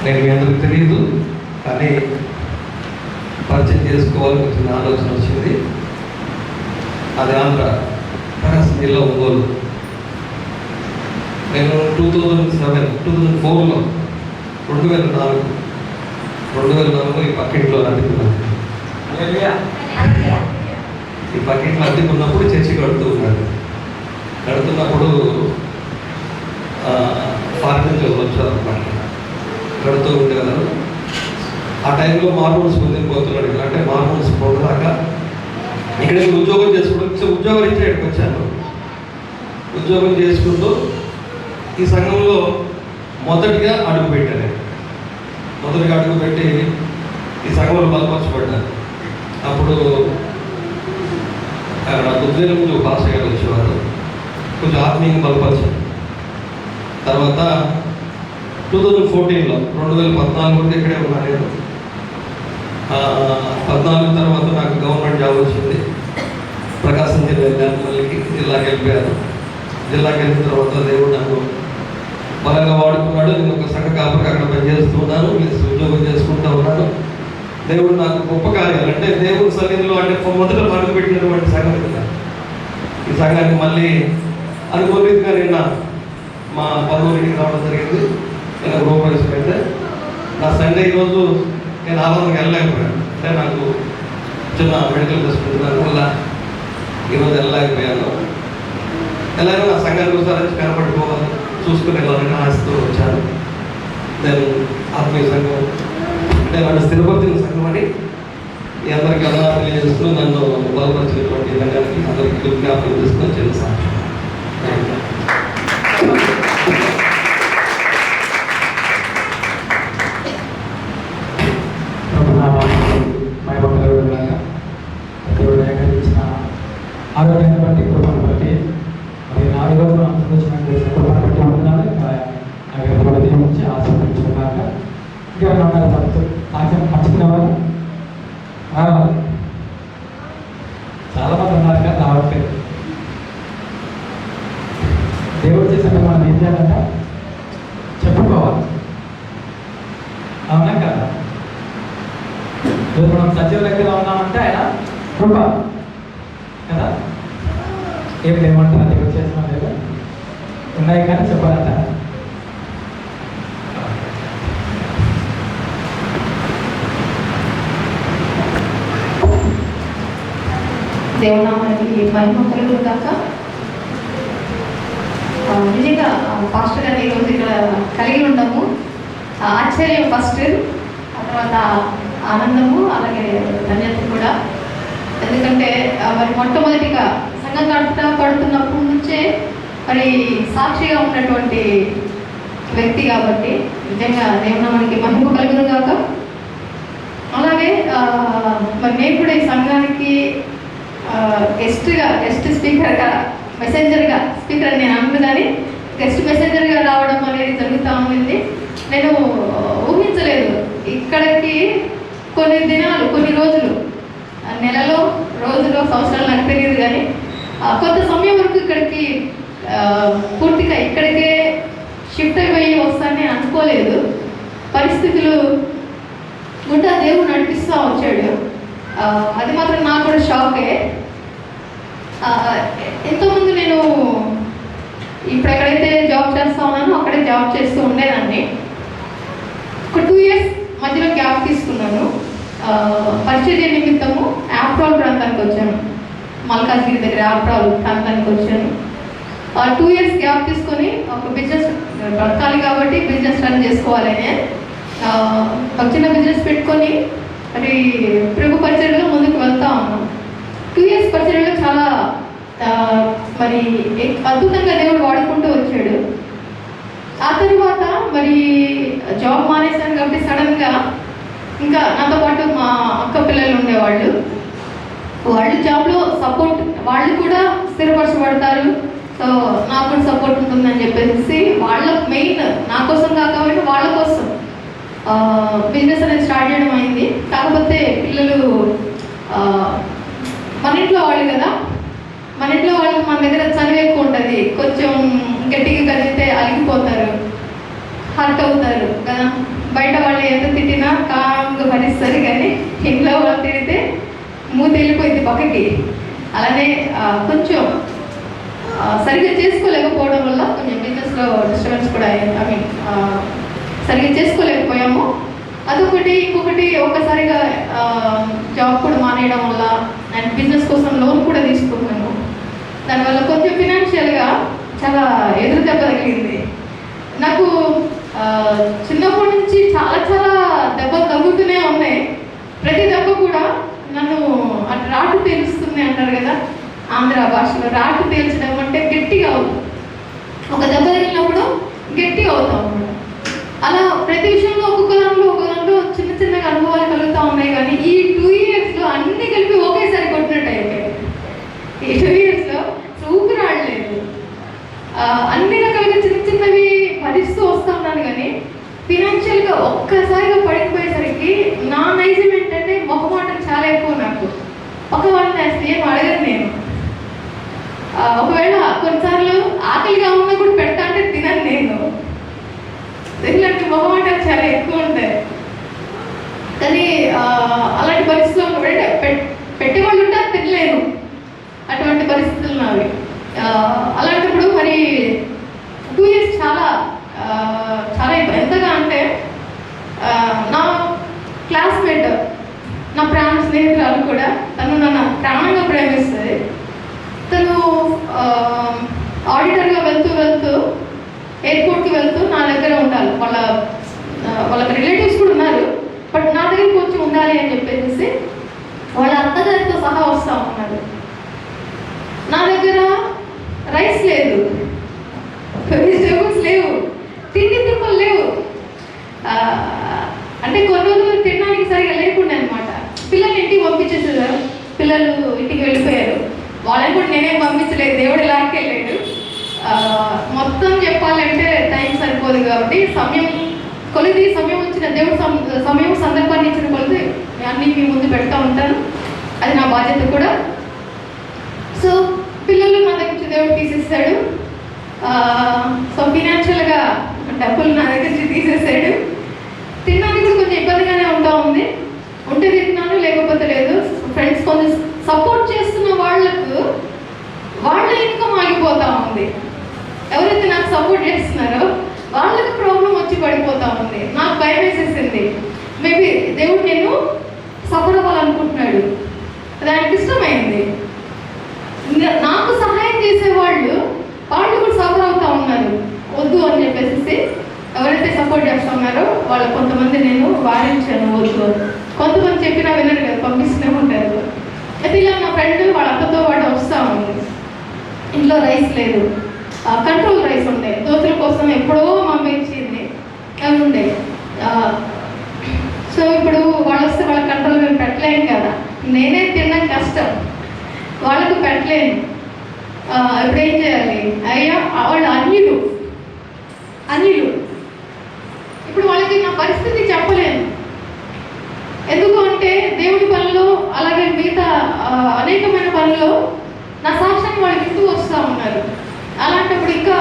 నేను మీ అందరికి తెలియదు, కానీ పరిచయం చేసుకోవాలని వచ్చిన ఆలోచన వచ్చింది. అది ఆంధ్ర ప్రకాశం జిల్లా ఒంగోలు. నేను 2004లో 2004 ఈ పక్కింట్లో అద్దెకున్నాను. ఈ పక్కింట్లో అద్దెకున్నప్పుడు చర్చి కడుతున్నప్పుడు ఫారెన్ నుంచి వచ్చారు అనమాట. కడుతూ ఉండేవారు. ఆ టైంలో మార్మోన్స్ పొందిపోతున్నాడు. అంటే మార్మోన్స్ పొందదాకా ఇక్కడ ఉద్యోగం చేసుకుంటూ ఉద్యోగం ఇచ్చే ఇక్కడికి వచ్చాను. ఉద్యోగం చేసుకుంటూ ఈ సంఘంలో మొదటిగా అడుగుపెట్టాను. మొదటిగా అడుగుపెట్టి ఈ సంఘంలో బలపరచబడ్డాను. అప్పుడు అక్కడ ఉద్యోగం నుంచి పాస్ గారు వచ్చేవారు. కొంచెం ఆత్మీయంగా బలపరిచారు. తర్వాత 2014లో 2014 వరకు ఇక్కడే ఉన్నాను నేను. 14 తర్వాత నాకు గవర్నమెంట్ జాబ్ వచ్చింది. ప్రకాశం జిల్లా వెళ్ళాను. మళ్ళీ జిల్లాకి వెళ్ళిపోయాను. జిల్లాకి వెళ్ళిన తర్వాత దేవుడు నన్ను బలంగా వాడుకున్నాడు. నేను ఒక సంఘ కాపుకి అక్కడ పనిచేస్తున్నాను, ఉద్యోగం చేసుకుంటూ ఉన్నాను. దేవుడు నాకు గొప్ప కార్యాలు అంటే దేవుడి సన్నిధిలో అంటే మొదట పనులు పెట్టినటువంటి సంఘం కదా. ఈ సంఘాన్ని మళ్ళీ అనుకోలేదుగా నిన్న మా పదవులకి రావడం జరిగింది. నేను గృహప్రవేశం అయితే నా సండే ఈరోజు నేను ఆనందంగా వెళ్ళలేకపోయాను. అంటే నాకు చిన్న మెడికల్ తీసుకుంటున్నాను వల్ల ఈరోజు వెళ్ళలేకపోయాను. ఎలాగో నా సంఘానికి ఒకసారి కనపడిపోవాలి, చూసుకుని వెళ్ళాలని ఆశతో వచ్చాను. నేను ఆత్మీయ సంఘం అంటే నన్ను స్థిరపరిచిన సంఘం అని ఈ అందరికీ అలా తెలియజేస్తూ నన్ను బలపరిచినటువంటి సంఘానికి అందరికీ జ్ఞాపకం చేసుకుని చిన్న సాక్ష్యం. ప్రభునామానికి ఆశీర్వదించిన కాక ఇంకేమైనా ఉన్నారు సాక్ష్యం పంచుకునేవారు రావాలి. చాలా మంది ఉన్నారు కదా రావట్లేదు. దేవుడు చేసిన మనం ఏం చేయాలంట చెప్పుకోవాలి. అవునా కదా? ఇప్పుడు మనం సజీవ లెక్కలో ఉన్నామంటే ఆయన కృప కదా. ఏమి లేమంటారా దేవుడు చేసిన లేదా ఉన్నాయి కానీ చెప్పాలంట. దేవునామానికి మహిమ కలుగును గాక. నిజంగా పాస్టర్ గారు ఈరోజు ఇక్కడ కలిగి ఉండము. ఆశ్చర్యం ఫస్ట్, ఆ తర్వాత ఆనందము, అలాగే ధన్యత కూడా. ఎందుకంటే మరి మొట్టమొదటిగా సంఘం పడుతున్నప్పటి నుంచే మరి సాక్షిగా ఉన్నటువంటి వ్యక్తి కాబట్టి నిజంగా దేవునామానికి మహిమ కలుగును గాక. అలాగే మరి నేను కూడా ఈ సంఘానికి గెస్ట్ స్పీకర్గా మెసెంజర్గా స్పీకర్ అని నేను అన్నది కానీ గెస్ట్ మెసెంజర్గా రావడం అనేది జరుగుతూ ఉంది. నేను ఊహించలేదు ఇక్కడికి కొన్ని దినాలు, కొన్ని రోజులు, నెలలో, రోజులో, సంవత్సరాలు నాకు తెలియదు కానీ కొంత సమయం వరకు ఇక్కడికి పూర్తిగా ఇక్కడికే షిఫ్ట్ అయిపోయి వస్తానని అనుకోలేదు. పరిస్థితులు గుండా దేవుడు నడిపిస్తూ వచ్చాడు. అది మాత్రం నాకు కూడా షాకే. ఎంతోమంది నేను ఇప్పుడు ఎక్కడైతే జాబ్ చేస్తా ఉన్నానో అక్కడే జాబ్ చేస్తూ ఉండేదాన్ని. ఒక 2 years మధ్యలో గ్యాప్ తీసుకున్నాను. పరిచర్య నిమిత్తము యాప్రాల్ ప్రాంతానికి వచ్చాను. మల్కాజ్గిరి దగ్గర యాప్రాల్ ప్రాంతానికి వచ్చాను. 2 years గ్యాప్ తీసుకొని ఒక బిజినెస్ బ్రతకాలి కాబట్టి బిజినెస్ రన్ చేసుకోవాలని ఒక చిన్న బిజినెస్ పెట్టుకొని మరి ప్రభు పరిచర్యలో ముందుకు వెళ్తా ఉన్నాం. 2 years పరిచర్యలో చాలా మరి అద్భుతంగా దేవుడు వాడుకుంటూ వచ్చాడు. ఆ తర్వాత మరి జాబ్ మానేశాను కాబట్టి సడన్గా ఇంకా నాతో పాటు మా అక్క పిల్లలు ఉండేవాళ్ళు. వాళ్ళు జాబ్లో సపోర్ట్, వాళ్ళు కూడా స్థిరపరచబడతారు, సో నాకు కూడా సపోర్ట్ ఉంటుందని చెప్పేసి వాళ్ళ మెయిన్ నా కోసం కాకపోతే వాళ్ళ కోసం బిజినెస్ అనేది స్టార్ట్ చేయడం అయింది. కాకపోతే పిల్లలు మన ఇంట్లో వాళ్ళు కదా, మన ఇంట్లో వాళ్ళకి మన దగ్గర చనువు ఎక్కువ ఉంటుంది. కొంచెం గట్టిగా కలిగితే అలిగిపోతారు, హర్ట్ అవుతారు కదా. బయట వాళ్ళు ఎంత తిట్టినా కామ్గా భరిస్తారు, కానీ ఇంట్లో వాళ్ళు తిడితే మూతి వెళ్ళిపోయింది పక్కకి. అలానే కొంచెం సరిగ్గా చేసుకోలేకపోవడం వల్ల కొంచెం బిజినెస్లో డిస్టర్బెన్స్ కూడా అయింది. సరిగ్గా చేసుకోలేకపోయాము. అదొకటి. ఇంకొకటి ఒక్కసారిగా జాబ్ కూడా మానేయడం వల్ల అండ్ బిజినెస్ కోసం లోన్ కూడా తీసుకున్నాను. దానివల్ల కొంచెం ఫినాన్షియల్గా చాలా ఎదురు దెబ్బ తగిలింది నాకు. చిన్నప్పటి నుంచి చాలా చాలా దెబ్బలు తగ్గుతూనే ఉన్నాయి. ప్రతి దెబ్బ కూడా నన్ను రాటు తేలుస్తుంది అంటారు కదా ఆంధ్ర భాషలో. రాటు తేల్చడం అంటే గట్టిగా అవుతుంది. ఒక దెబ్బ తగిలినప్పుడు గట్టిగా అవుతాం అన్నమాట. అలా ప్రతి విషయంలో ఒక్కొక్క దాంట్లో చిన్న చిన్నగా అనుభవాలు కలుగుతూ ఉన్నాయి. కానీ ఈ 2 yearsలో అన్ని కలిపి ఒకేసారి కొట్టినట్టు అయిపోయాయి. ఈ 2 yearsలో ఊపిరి ఆడలేదు. అన్ని రకాలుగా చిన్న చిన్నవి భరిస్తూ వస్తూ ఉన్నాను. కానీ ఫినాన్షియల్గా ఒక్కసారిగా పడిపోయేసరికి నా నైజం ఏంటంటే మొహమాటం చాలా ఎక్కువ నాకు. ఒక వాళ్ళని అసలు ఏం అడగను నేను. ఒకవేళ కొన్నిసార్లు ఆకలిగా ఉన్నా కూడా పెడతా అంటే తినను నేను. ఇలాంటి మొహమాటాలు చాలా ఎక్కువ ఉంటాయి. కానీ అలాంటి పరిస్థితుల్లో పెట్టేవాళ్ళు ఉంటే అది తినలేను. అటువంటి పరిస్థితులు నావి. అలాంటప్పుడు మరి 2 years చాలా చాలా ఎంతగా అంటే నా క్లాస్మేట్, నా ప్రాణ స్నేహితురాలు కూడా, తను నన్ను ప్రాణంగా ప్రేమిస్తుంది. తను ఆడిటర్గా వెళ్తూ ఎయిర్పోర్ట్కి వెళ్తూ నా దగ్గర ఉండాలి. వాళ్ళకి రిలేటివ్స్ కూడా ఉన్నారు, బట్ నా దగ్గరికి వచ్చి ఉండాలి అని చెప్పేసి వాళ్ళ అత్తగారితో సహా వస్తూ ఉన్నారు. నా దగ్గర రైస్ లేదు, వెజిటేబుల్స్ లేవు, తిండి తిప్పలు లేవు. అంటే కొన్ని రోజులు తినడానికి సరిగా లేకుండా అనమాట. పిల్లల్ని ఇంటికి పంపించేసారు, పిల్లలు ఇంటికి వెళ్ళిపోయారు. వాళ్ళని కూడా నేనేం పంపించలేదు, దేవుడు లాక్కెళ్ళాడు. మొత్తం చెప్పాలంటే టైం సరిపోదు కాబట్టి సమయం ఉంటాను. అది నా బాధ్యత కూడా. సో పిల్లలు నా దగ్గర నుంచి దేవుడు తీసేస్తాడు. సో ఫినాన్షియల్గా డబ్బులు నా దగ్గర నుంచి తీసేసాడు. తినడానికి కొంచెం ఇబ్బందిగానే ఉంటా ఉంది. ఉంటే తింటున్నాను, లేకపోతే లేదు. ఫ్రెండ్స్ కొంచెం సపోర్ట్ చేస్తున్న వాళ్ళకు వాళ్ళ ఇన్కమ్ ఆగిపోతూ ఉంది. ఎవరైతే నాకు సపోర్ట్ చేస్తున్నారో వాళ్ళకి ప్రాబ్లం వచ్చి పడిపోతూ ఉంది. నాకు భయం వేసేసింది. మేబీ దేవుడు నేను సఫర్ అవ్వాలనుకుంటున్నాడు, అది ఆయనకి ఇష్టమైంది. నాకు సహాయం చేసేవాళ్ళు వాళ్ళు కూడా సఫర్ అవుతూ ఉన్నారు. వద్దు అని చెప్పేసి ఎవరైతే సపోర్ట్ చేస్తూ ఉన్నారో వాళ్ళ కొంతమంది నేను వారించాను వద్దు. కొంతమంది చెప్పినా వినరు కదా, పంపిస్తూనే ఉంటారు. అయితే ఇలా నా ఫ్రెండ్ వాళ్ళ అక్కతో పాటు వస్తూ ఉంది. ఇంట్లో రైస్ లేదు, కంట్రోల్ రైస్ ఉండే, దోశల కోసం ఎప్పుడో మమ్మీ ఇచ్చింది, అవి ఉండే. సో ఇప్పుడు వాళ్ళు వస్తే వాళ్ళ కంట్రోల్ మేము పెట్టలేము కదా, నేనే తినడం కష్టం, వాళ్ళకు పెట్టలేను. ఇప్పుడు ఏం చేయాలి? అయ్యా వాళ్ళు అన్యులు ఇప్పుడు వాళ్ళకి నా పరిస్థితి చెప్పలేను. ఎందుకు అంటే దేవుడి పనులు అలాగే మిగతా అనేకమైన పనుల్లో నా సాక్ష్యాన్ని వాళ్ళు వింటూ వస్తూ ఉన్నారు. అలాంటప్పుడు ఇంకా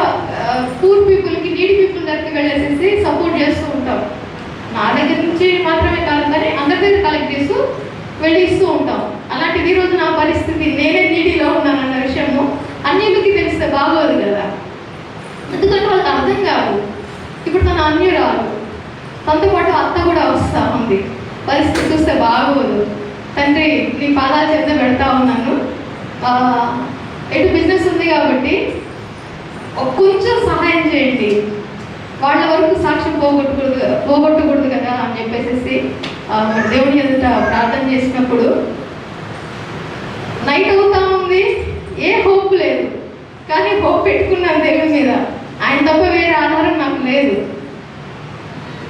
పూర్ పీపుల్కి, నీడ్ పీపుల్ దగ్గరికి వెళ్ళేసేసి సపోర్ట్ చేస్తూ ఉంటాం. నా దగ్గర నుంచి మాత్రమే కాదు కానీ అందరి దగ్గర కలెక్ట్ చేస్తూ వెళ్ళి ఇస్తూ ఉంటాం. అలాంటిది ఈరోజు నా పరిస్థితి, నేనే నీడిలో ఉన్నానన్న విషయము అన్యులకి తెలిస్తే బాగోదు కదా. ఎందుకంటే వాళ్ళకి అర్థం కాదు. ఇప్పుడు తన అన్యురాలు, తనతో పాటు అత్త కూడా వస్తూ ఉంది. పరిస్థితి చూస్తే బాగోదు. తండ్రి నీ పాదాల చేత పెడతా ఉన్నాను. ఎటు బిజినెస్ ఉంది కాబట్టి కొంచెం సహాయం చేయండి, వాళ్ళ వరకు సాక్ష్యం పోగొట్టకూడదు కదా అని చెప్పేసి దేవుని ఎదుట ప్రార్థన చేసినప్పుడు నైట్ అవుతా ఉంది. ఏ హోప్ లేదు, కానీ హోప్ పెట్టుకున్నాను దేవుని మీద. ఆయన తప్ప వేరే ఆధారం నాకు లేదు.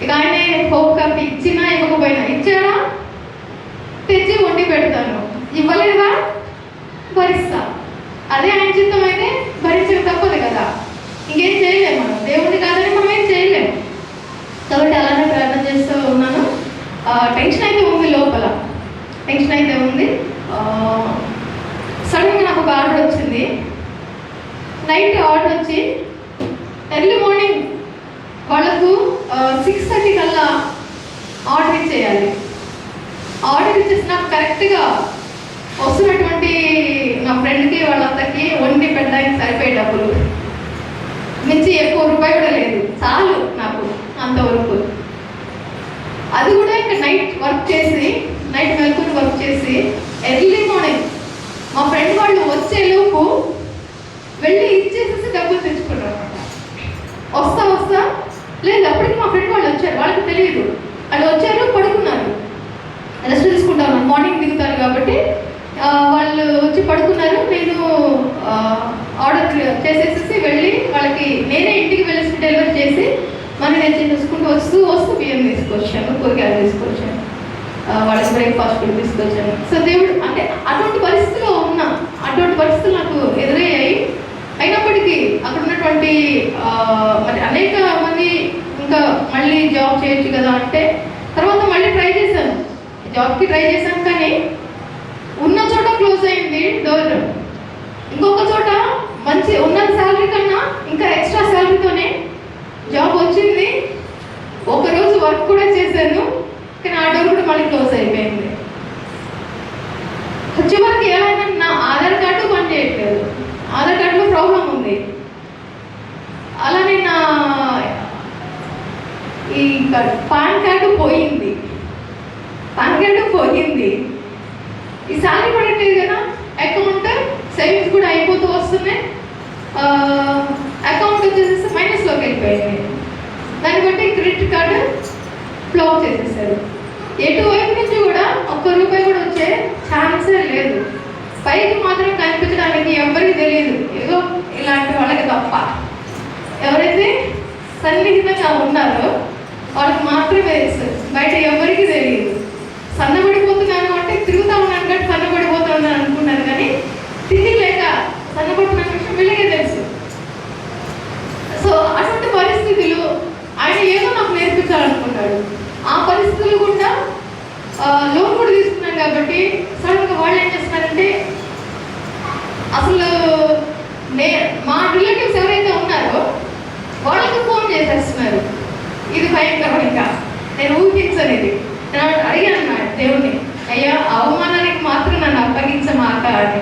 ఇక ఆయనే హోప్ కాబట్టి ఇచ్చినా ఇవ్వకపోయినా, ఇచ్చాడా తెచ్చి వండి పెడతాను, ఇవ్వలేదా భరిస్తా. అదే ఆయన చిత్తం అయితే భరించక తప్పదు కదా, ఇంకేం చేయలేము మనం. దేవుడిని కాదని మనం ఏం చేయలేము. కాబట్టి అలానే ప్రార్థన చేస్తూ ఉన్నాను. టెన్షన్ అయితే ఉంది, లోపల టెన్షన్ అయితే ఉంది. సడన్గా నాకు ఒక ఆర్డర్ వచ్చింది. నైట్ ఆర్డర్ వచ్చి ఎర్లీ మార్నింగ్ వాళ్ళకు 6:30 కల్లా ఆర్డర్ ఇచ్చేయాలి. ఆర్డర్ ఇచ్చేసి నాకు కరెక్ట్గా వస్తున్నటువంటి నా ఫ్రెండ్కి వాళ్ళందరికీ వండి పెట్టడానికి సరిపోయే డబ్బులు మించి ఎక్కువ రూపాయి కూడా లేదు, చాలు నాకు అంతవరకు. అది కూడా ఇంకా నైట్ మెలకుని వర్క్ చేసి ఎర్లీ మార్నింగ్ మా ఫ్రెండ్ వాళ్ళు వచ్చేలోపు వెళ్ళి ఇచ్చేసేసి డబ్బులు తెచ్చుకున్నారు అనమాట. వస్తా లేదు, అప్పటికి మా ఫ్రెండ్ వాళ్ళు వచ్చారు. వాళ్ళకి తెలియదు, వాళ్ళు వచ్చారు, పడుకున్నారు, రెస్ట్ తీసుకుంటాను. మార్నింగ్ దిగుతారు కాబట్టి వాళ్ళు వచ్చి పడుకున్నారు. నేను ఆర్డర్ చేసేసి వెళ్ళి వాళ్ళకి నేనే ఇంటికి వెళ్ళేసి డెలివరీ చేసి మళ్ళీ నేను చూసుకుంటూ వస్తూ బియ్యం తీసుకొచ్చాను, కూరగాయలు తీసుకొచ్చాను, వాళ్ళకి బ్రేక్ఫాస్ట్ కూడా తీసుకొచ్చాను. సో దేవుడు అంటే అటువంటి పరిస్థితుల్లో ఉన్నా, అటువంటి పరిస్థితులు నాకు ఎదురయ్యాయి. అయినప్పటికీ అక్కడ ఉన్నటువంటి మరి అనేక మంది ఇంకా మళ్ళీ జాబ్ చేయొచ్చు కదా అంటే తర్వాత మళ్ళీ ట్రై చేశాను, జాబ్కి ట్రై చేశాను. కానీ ఉన్న చోట క్లోజ్ అయింది డోర్. ఇంకొక చోట మంచి ఉన్న శాలరీ కన్నా ఇంకా ఎక్స్ట్రా శాలరీతోనే జాబ్ వచ్చింది. ఒకరోజు వర్క్ కూడా చేశాను, కానీ ఆ డోర్ కూడా మళ్ళీ క్లోజ్ అయిపోయింది. చివరికి ఏమైనా నా ఆధార్ కార్డు పని చేయట్లేదు, ఆధార్ కార్డులో ప్రాబ్లం ఉంది. అలానే నా ఈ పాన్ కార్డు పోయింది. ఈ శాలరీ పడట్లేదు కదా, అకౌంట్ సేవింగ్స్ కూడా అయిపోతూ వస్తున్నాయి. అకౌంట్ వచ్చేసి మైనస్లోకి వెళ్ళిపోయింది. దాన్ని బట్టి క్రెడిట్ కార్డు బ్లాక్ చేసేసారు. ఎటువైపు నుంచి కూడా ఒక్క రూపాయి కూడా వచ్చే ఛాన్సే లేదు. పైకి మాత్రం కనిపించడానికి ఎవరికి తెలియదు, ఏదో ఇలాంటి వాళ్ళకి తప్ప. ఎవరైతే సన్నిహితంగా ఉన్నారో వాళ్ళకి మాత్రమే తెలుసు, బయట ఎవరికి తెలియదు. సన్నబడిపోతున్నాను అంటే తిరుగుతా ఉన్నాను కాబట్టి సన్నబడిపోతున్నాను అనుకున్నాను, కానీ తిండి లేక సన్నబడుతున్న విషయం వీళ్ళకే తెలుసు. సో అటువంటి పరిస్థితులు ఆయన ఏదో నాకు నేర్పించాలనుకున్నాడు. ఆ పరిస్థితులు కూడా లోన్ కూడా తీసుకున్నాను కాబట్టి సడన్గా వాళ్ళు ఏం చేస్తున్నారంటే అసలు మా రిలేటివ్స్ ఎవరైతే ఉన్నారో వాళ్ళకి ఫోన్ చేసేస్తున్నారు. ఇది భయంకరం. ఇంకా నేను ఊహించలేదు. నేను అడిగాను దేవుని, అయ్యా అవమానానికి మాత్రం నన్ను అప్పగించమాక అని.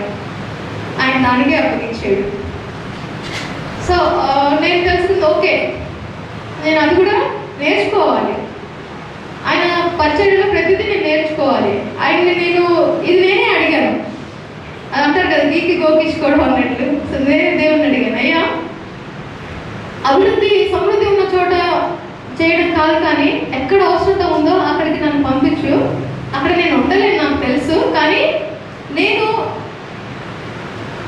ఆయన దానికే అప్పగించాడు. సో నేను తెలుసుకుంది ఓకే, నేను అది కూడా నేర్చుకోవాలి. ఆయన పరిచర్యలో ప్రతిదీ నేను నేర్చుకోవాలి. ఆయన్ని ఇది నేనే అడిగాను. అది అంటారు కదా, గీకి గోకించుకోవడం అన్నట్లు. సో నేనే దేవుని అడిగాను, అయ్యా అభివృద్ధి సమృద్ధి ఉన్న చోట చేయడం కాదు, కానీ ఎక్కడ అవసరత ఉందో అక్కడికి నన్ను పంపించు. అక్కడ నేను ఉండలేను, నాకు తెలుసు, కానీ నేను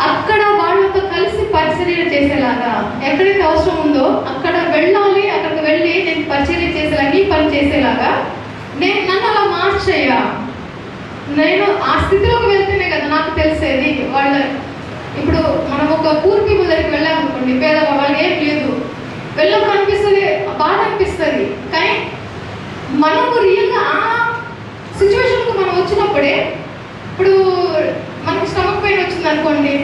అక్కడ వాళ్ళతో కలిసి పరిచర్య చేసేలాగా, ఎక్కడైతే అవసరం ఉందో అక్కడ వెళ్ళాలి. అక్కడికి వెళ్ళి నేను పరిచర్య చేసేలాగా, ఈ పని చేసేలాగా నన్ను అలా మార్చయ్యా. నేను ఆ స్థితిలోకి వెళ్తేనే కదా నాకు తెలిసేది. ఇప్పుడు మనం ఒక పూర్ పీపుల్ దగ్గరికి వెళ్ళామనుకోండి, పేదవాళ్ళు, వాళ్ళకి ఏం లేదు, వెళ్ళప్పుడు అనిపిస్తుంది, బాధ అనిపిస్తుంది. కానీ మనకు రియల్గా ఆ సిచ్యువేషన్కు మనం వచ్చినప్పుడే, ఇప్పుడు మనకి స్టమక్ పెయిన్ వచ్చింది అనుకోండి,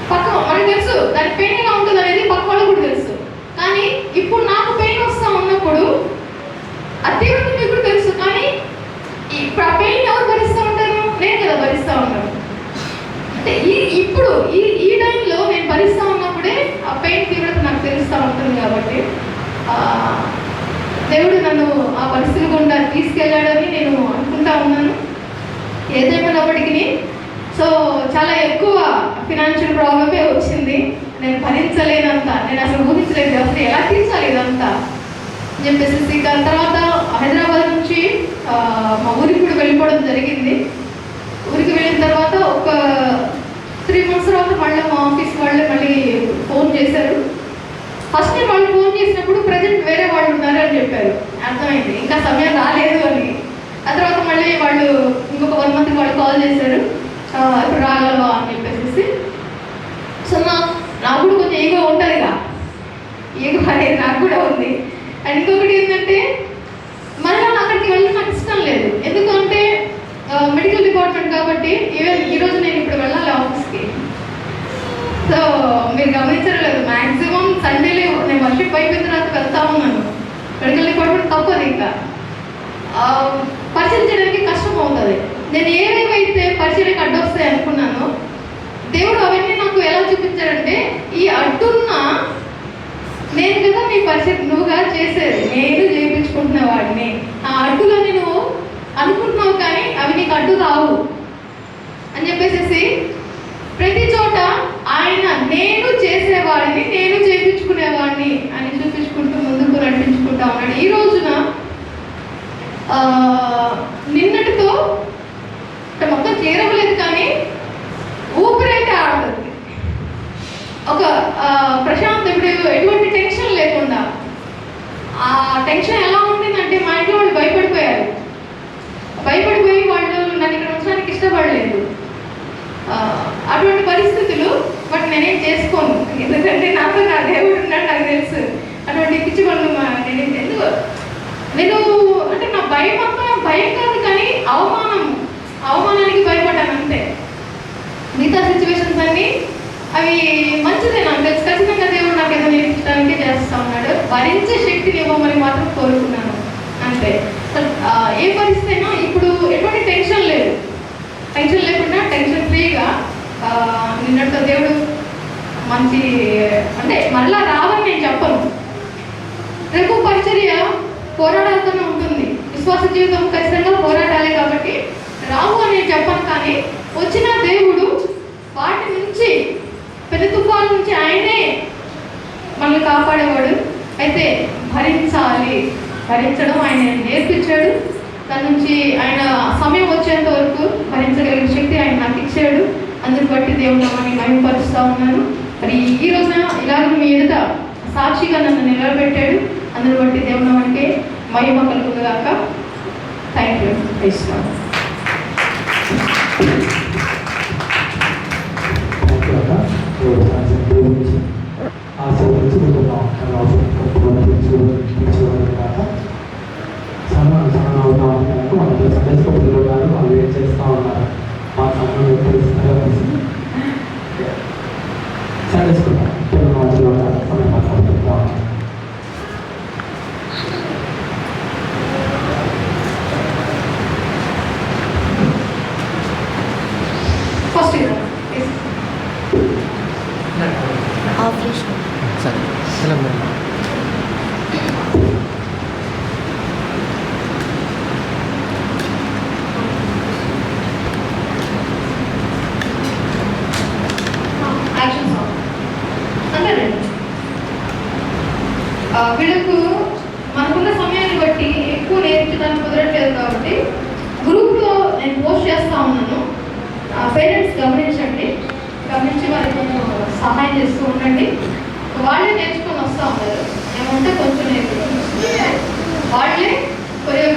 మనకు తెలుసు దాని పెయిన్ ఎలా ఉంటుంది అనేది పక్క వాళ్ళకు కూడా తెలుసు. కానీ ఇప్పుడు నాకు పెయిన్ వస్తూ ఉన్నప్పుడు అది తీవ్రత మీకు కూడా తెలుసు. కానీ ఇప్పుడు ఆ పెయిన్ ఎవరు భరిస్తూ ఉంటారు? నేను కదా భరిస్తూ ఉంటాను. అంటే ఇప్పుడు ఈ టైంలో నేను భరిస్తూ ఉన్నప్పుడే ఆ పెయిన్ తీవ్రత నాకు తెలుస్తూ ఉంటుంది. కాబట్టి దేవుడు నన్ను ఆ పరిస్థితి గుండా తీసుకెళ్ళాడని నేను అనుకుంటా ఉన్నాను. ఏదేమైనప్పటికీ సో చాలా ఎక్కువ ఫినాన్షియల్ ప్రాబ్లమే వచ్చింది. నేను భరించలేనంత, నేను అసలు ఊహించలేదు అసలు ఎలా తీర్చాలి ఇదంతా అని చెప్పేసి. తర్వాత హైదరాబాద్ నుంచి మా ఊరికి కూడా వెళ్ళిపోవడం జరిగింది. ఊరికి వెళ్ళిన తర్వాత ఒక 3 months తర్వాత మళ్ళీ మా ఆఫీస్ వాళ్ళే మళ్ళీ ఫోన్ చేశారు. ఫస్ట్ టైం వాళ్ళు ఫోన్ చేసినప్పుడు ప్రజెంట్ వేరే వాళ్ళు ఉన్నారు అని చెప్పారు. అర్థమైంది ఇంకా సమయం రాలేదు అని. ఆ తర్వాత మళ్ళీ వాళ్ళు ఇంకొక 1 month వాళ్ళు కాల్ చేశారు, ఇప్పుడు రాగలవా అని చెప్పేసి. సో నాకు కూడా కొంచెం ఈగో ఉంటుందిగా, ఈగో అనేది నాకు కూడా ఉంది. అండ్ ఇంకొకటి ఏంటంటే మళ్ళీ అక్కడికి వెళ్ళి నాకు ఇష్టం లేదు. ఎందుకంటే మెడికల్ డిపార్ట్మెంట్ కాబట్టి ఈవెన్ ఈరోజు నేను ఇప్పుడు వెళ్ళాలి ఆఫీస్కి. సో మీరు గమనించలేదు, మ్యాక్సిమం సండేలే నేను వర్షిప్ అయిపోయిన తర్వాత వెళ్తా ఉన్నాను. మెడికల్ డిపార్ట్మెంట్ తప్పదు. ఇంకా పరిచయం చేయడానికి కష్టం అవుతుంది. నేను ఏవేవైతే పరిచయకి అడ్డొస్తాయి అనుకున్నానో దేవుడు అవన్నీ నాకు ఎలా చూపించాడంటే, ఈ అడ్డున్న నేను కదా నీ పరిచయం నువ్వుగా చేసేది, నేను చేయించుకుంటున్న వాడిని. ఆ అడ్డులని నువ్వు అనుకుంటున్నావు కానీ అవి నీకు అడ్డు రావు అని చెప్పేసి ప్రతి చోట ఆయన నేను చేసేవాడిని, నేను చేయించుకునేవాడిని అని చూపించుకుంటూ ముందుకు నడిపించుకుంటా ఉన్నాడు. ఈ రోజున నిన్నటితో మొత్తం చేరవలేదు కానీ ఊపిరైతే ఆడుతుంది. ఒక ప్రశాంత్ ఇప్పుడు ఎటువంటి టెన్షన్ లేకుండా. ఆ టెన్షన్ ఎలా ఉండిందంటే మా ఇంట్లో వాళ్ళు భయపడిపోయారు. భయపడిపోయి వాళ్ళు నన్ను ఇక్కడ ఉంచడానికి ఇష్టపడలేదు. అటువంటి పరిస్థితులు బట్ నేనేం చేసుకోను, ఎందుకంటే నాతో నా దేవుడు ఉన్నాడు, నాకు తెలుసు. అటువంటి పిచ్చి పనులు నేను అంటే నా భయం అంతా భయం కాదు కానీ అవమానానికి భయపడ్డాను అంతే. మిగతా సిచ్యువేషన్స్ అన్నీ అవి మంచిదే, నాకు తెలుసు. ఖచ్చితంగా దేవుడు నాకు ఏదో నేర్పించడానికే చేస్తూ ఉన్నాడు. భరించే శక్తిని ఇవ్వమని మాత్రం కోరుకున్నాను అంతే. ఏ పరిస్థితి అయినా ఇప్పుడు ఎటువంటి టెన్షన్ లేదు, టెన్షన్ లేకుండా టెన్షన్ ఫ్రీగా నిన్నటితో దేవుడు మంచి అంటే మళ్ళా రావని నేను చెప్పను. రేపు పరిచర్య పోరాడాలతోనే ఉంటుంది. విశ్వాస జీవితం ఖచ్చితంగా పోరాడాలి కాబట్టి రావు అని నేను చెప్పను. కానీ వచ్చిన దేవుడు వాటి నుంచి పెద్ద తుఫాను నుంచి ఆయనే మనల్ని కాపాడేవాడు. అయితే భరించడం ఆయన నేర్పించాడు. దాని నుంచి ఆయన సమయం వచ్చేంత వరకు భరించగలిగిన శక్తి ఆయన నాకు ఇచ్చాడు. అందుని బట్టి దేవుడు నామని మహిమపరుస్తూ ఉన్నాను. మరి ఈ రోజున ఇలాగ మీ ఎదుట సాక్షిగా నన్ను నిలబెట్టాడు. అందుని బట్టి దేవుడు నామనికి మహిమ కలుగుగాక. Thank you. ఆశీర్వదించుకుంటున్నాం. సందేశ సరిసుకుంటాం పిల్లల మధ్యలో సమయం మాట్లాడుతున్నాం. ఫస్ట్ సరే సెలవు మేడం. యాక్షన్ సాంగ్ అంతేనండి. వీళ్ళకు మనకున్న సమయాన్ని బట్టి ఎక్కువ నేర్పించడానికి కుదరట్లేదు కాబట్టి గ్రూప్లో నేను పోస్ట్ చేస్తూ ఉన్నాను. పేరెంట్స్ గమనించండి, గమనించి వారికి కొంచెం సహాయం చేస్తూ ఉండండి. వాళ్ళే నేర్చుకొని వస్తూ ఉన్నారు. ఏమంటే కొంచెం వాళ్ళే కొరియోగ్రాఫ్